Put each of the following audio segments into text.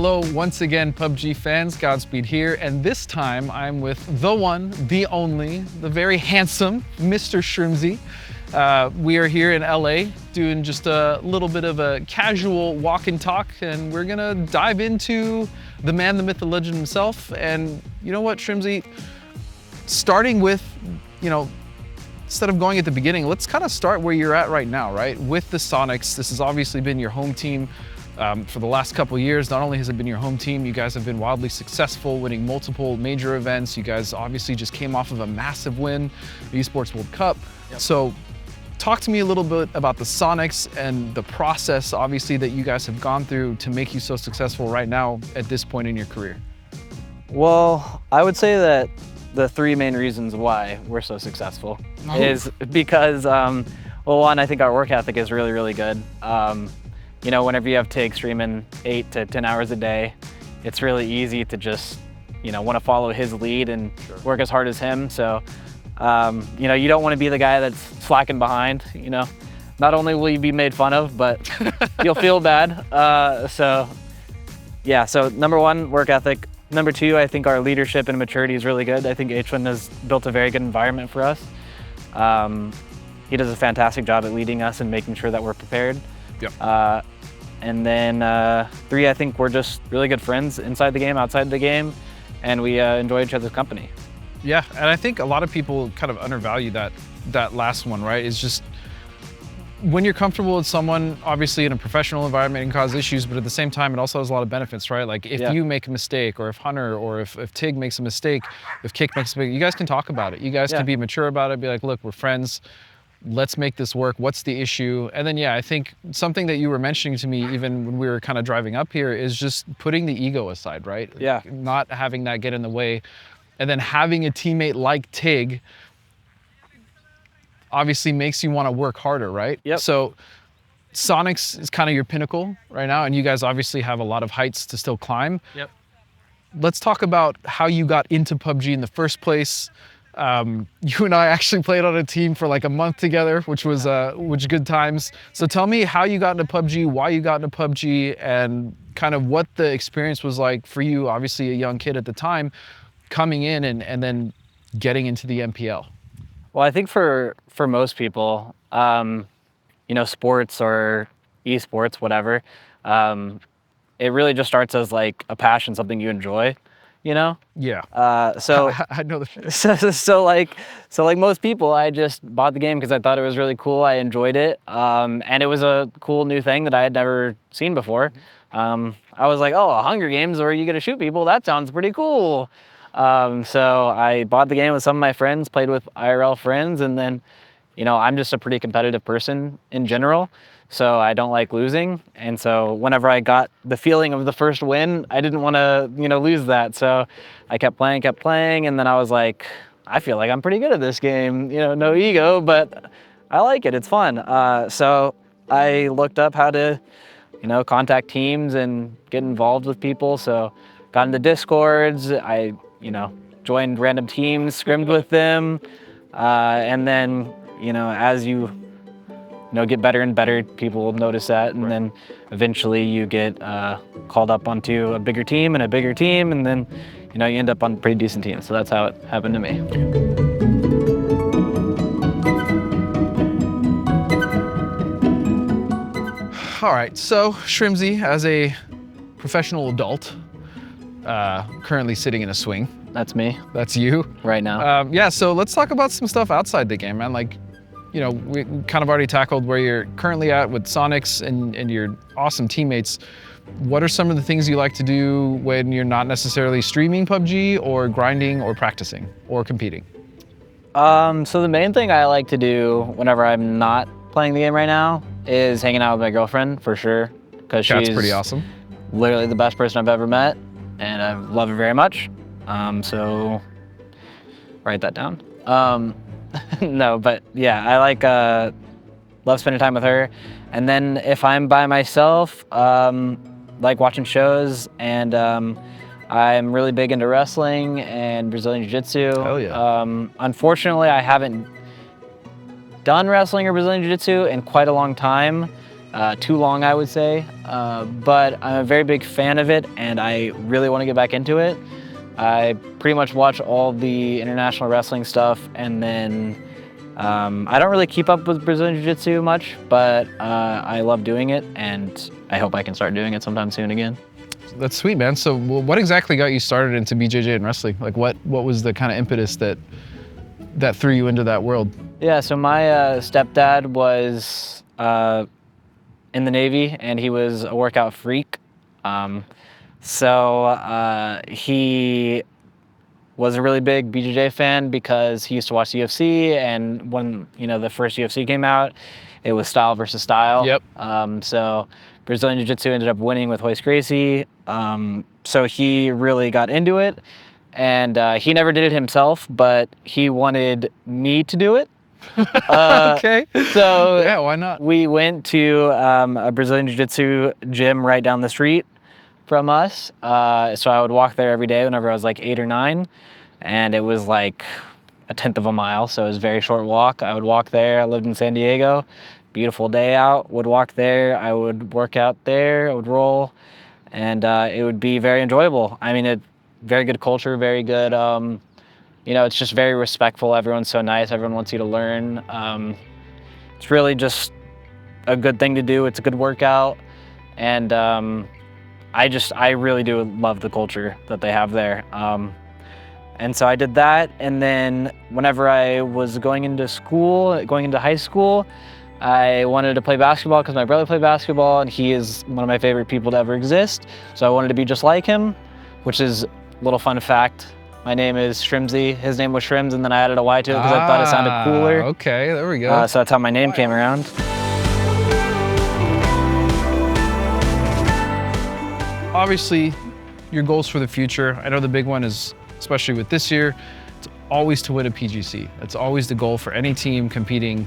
Hello, once again, PUBG fans, Godspeed here, and this time I'm with the one, the only, the very handsome Mr. Shrimzy. We are here in LA doing just a little bit of a casual walk and talk, and we're gonna dive into the man, the myth, the legend himself. And you know what, Shrimzy? Starting with, instead of going at the beginning, let's kind of start where you're at right now, right? With the Soniqs, this has obviously been your home team for the last couple of years. Not only has it been your home team, you guys have been wildly successful, winning multiple major events. You guys obviously just came off of a massive win, the Esports World Cup. Yep. So talk to me a little bit about the Soniqs and the process, obviously, that you guys have gone through to make you so successful right now at this point in your career. Well, I would say that the three main reasons why we're so successful is because, well, one, I think our work ethic is really, really good. Whenever you have Tig streaming 8 to 10 hours a day, it's really easy to just, want to follow his lead and work as hard as him. So, you don't want to be the guy that's slacking behind, Not only will you be made fun of, but you'll feel bad. So number one, work ethic. Number two, I think our leadership and maturity is really good. I think H1 has built a very good environment for us. He does a fantastic job at leading us and making sure that we're prepared. Yep. And then three, I think we're just really good friends inside the game, outside the game, and we enjoy each other's company. Yeah, and I think a lot of people kind of undervalue that last one, right? It's just when you're comfortable with someone, obviously in a professional environment, it can cause issues, but at the same time, it also has a lot of benefits, right? Like if you make a mistake, or if Hunter, or if Tig makes a mistake, if Kick makes a mistake, you guys can talk about it. You guys can be mature about it, be like, look, we're friends. Let's make this work. What's the issue? And then, I think something that you were mentioning to me even when we were kind of driving up here is just putting the ego aside, right? Yeah. Not having that get in the way. And then having a teammate like Tig obviously makes you want to work harder, right? Yep. So Soniqs is kind of your pinnacle right now, and you guys obviously have a lot of heights to still climb. Yep. Let's talk about how you got into PUBG in the first place. You and I actually played on a team for like a month together, which was good times. So tell me how you got into PUBG, why you got into PUBG, and kind of what the experience was like for you, obviously a young kid at the time, coming in and then getting into the MPL. Well, I think for most people, sports or esports, whatever, it really just starts as like a passion, something you enjoy. Yeah. So I know the so like most people, I just bought the game because I thought it was really cool. I enjoyed it, and it was a cool new thing that I had never seen before. I was like, oh, Hunger Games where you get to shoot people? That sounds pretty cool. So I bought the game with some of my friends, played with IRL friends, and then, I'm just a pretty competitive person in general. So I don't like losing, and so whenever I got the feeling of the first win, I didn't want to, lose that. So I kept playing, and then I was like, I feel like I'm pretty good at this game. No ego, but I like it. It's fun. So I looked up how to, contact teams and get involved with people. So got into Discords. I, joined random teams, scrimmed with them, and then, as you get better and better, people will notice that, and then eventually you get called up onto a bigger team, and then you end up on a pretty decent team. So that's how it happened to me. All right, so Shrimzy, as a professional adult, currently sitting in a swing. That's me. That's you. Right now. So let's talk about some stuff outside the game, man. Like, we kind of already tackled where you're currently at with Soniqs and your awesome teammates. What are some of the things you like to do when you're not necessarily streaming PUBG or grinding or practicing or competing? So the main thing I like to do whenever I'm not playing the game right now is hanging out with my girlfriend, for sure. Because she's pretty awesome. Literally the best person I've ever met, and I love her very much. So write that down. No, but yeah, I like love spending time with her. And then if I'm by myself, like watching shows, and I'm really big into wrestling and Brazilian Jiu-Jitsu. Oh yeah. Unfortunately, I haven't done wrestling or Brazilian Jiu-Jitsu in quite a long time. too long, I would say, but I'm a very big fan of it, and I really want to get back into it. I pretty much watch all the international wrestling stuff, and then I don't really keep up with Brazilian Jiu-Jitsu much, but I love doing it, and I hope I can start doing it sometime soon again. That's sweet, man. So what exactly got you started into BJJ and wrestling? Like what was the kind of impetus that threw you into that world? Yeah, so my stepdad was in the Navy, and he was a workout freak. He was a really big BJJ fan because he used to watch the UFC, and when the first UFC came out, it was style versus style. Yep. So Brazilian Jiu-Jitsu ended up winning with Royce Gracie. So he really got into it, and he never did it himself, but he wanted me to do it. Okay. So yeah, why not? We went to a Brazilian Jiu-Jitsu gym right down the street from us. So I would walk there every day whenever I was like 8 or 9, and it was like a 1/10 of a mile, so it was a very short walk. I would walk there. I lived in San Diego. Beautiful day out, would walk there. I would work out there. I would roll, and it would be very enjoyable. I mean, very good culture, very good. It's just very respectful. Everyone's so nice. Everyone wants you to learn. It's really just a good thing to do. It's a good workout, and I really do love the culture that they have there. And so I did that, and then whenever I was going into high school, I wanted to play basketball because my brother played basketball, and he is one of my favorite people to ever exist. So I wanted to be just like him, which is a little fun fact. My name is Shrimzy. His name was Shrims, and then I added a Y to it because I thought it sounded cooler. Okay, there we go. So that's how my name came around. Obviously, your goals for the future, I know the big one is, especially with this year, it's always to win a PGC. That's always the goal for any team competing,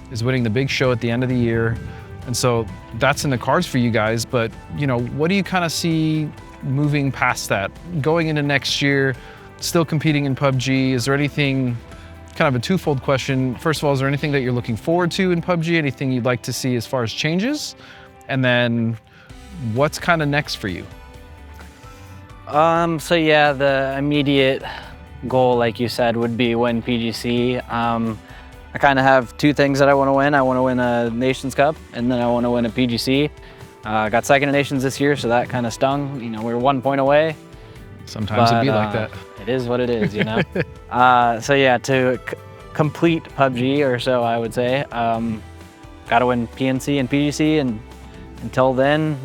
is winning the big show at the end of the year. And so that's in the cards for you guys, but what do you kind of see moving past that? Going into next year, still competing in PUBG, is there anything, kind of a twofold question. First of all, is there anything that you're looking forward to in PUBG? Anything you'd like to see as far as changes? And then what's kind of next for you? So yeah, the immediate goal, like you said, would be win PGC. I kind of have two things that I want to win. I want to win a Nations Cup, and then I want to win a PGC. I got second in Nations this year, so that kind of stung. We were 1 point away. Sometimes it'd be like that. It is what it is, So yeah, to complete PUBG, or so I would say, got to win PNC and PGC, and until then,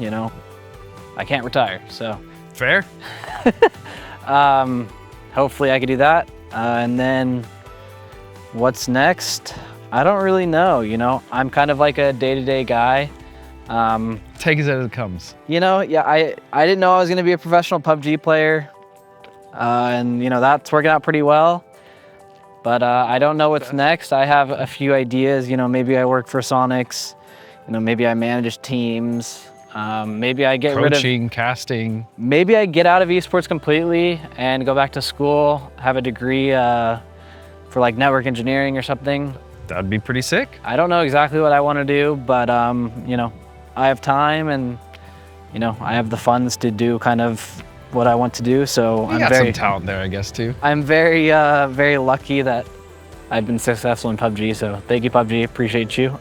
I can't retire. So fair. Hopefully I could do that, and then what's next? I don't really know. I'm kind of like a day-to-day guy. Take it as it comes. Yeah, I didn't know I was going to be a professional PUBG player, and that's working out pretty well. But I don't know what's next. I have a few ideas. Maybe I work for Soniqs. Maybe I manage teams. Maybe I get coaching, casting. Maybe I get out of esports completely and go back to school, have a degree for like network engineering or something. That'd be pretty sick. I don't know exactly what I want to do, but I have time, and I have the funds to do kind of what I want to do. So you got some talent there, I guess, too. I'm very, very lucky that I've been successful in PUBG. So thank you, PUBG. Appreciate you.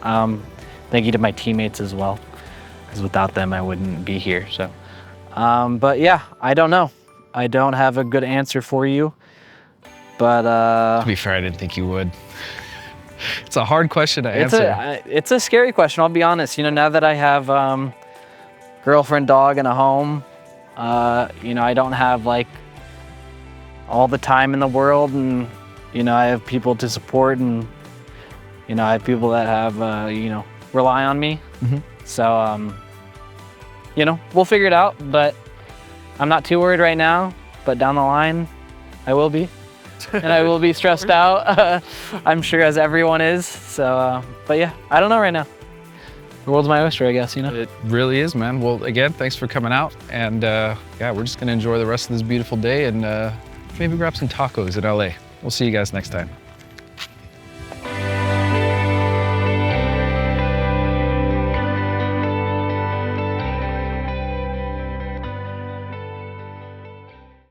Thank you to my teammates as well, because without them, I wouldn't be here. So, but yeah, I don't know. I don't have a good answer for you. But to be fair, I didn't think you would. It's a hard question to answer. It's a scary question, I'll be honest. Now that I have girlfriend, dog, and a home, I don't have like all the time in the world, and I have people to support, and I have people that have rely on me. Mm-hmm. So we'll figure it out, but I'm not too worried right now, but down the line I will be. And I will be stressed out, I'm sure, as everyone is. So, but yeah, I don't know right now. The world's my oyster, I guess, It really is, man. Well, again, thanks for coming out. And yeah, we're just gonna enjoy the rest of this beautiful day, and maybe grab some tacos in LA. We'll see you guys next time.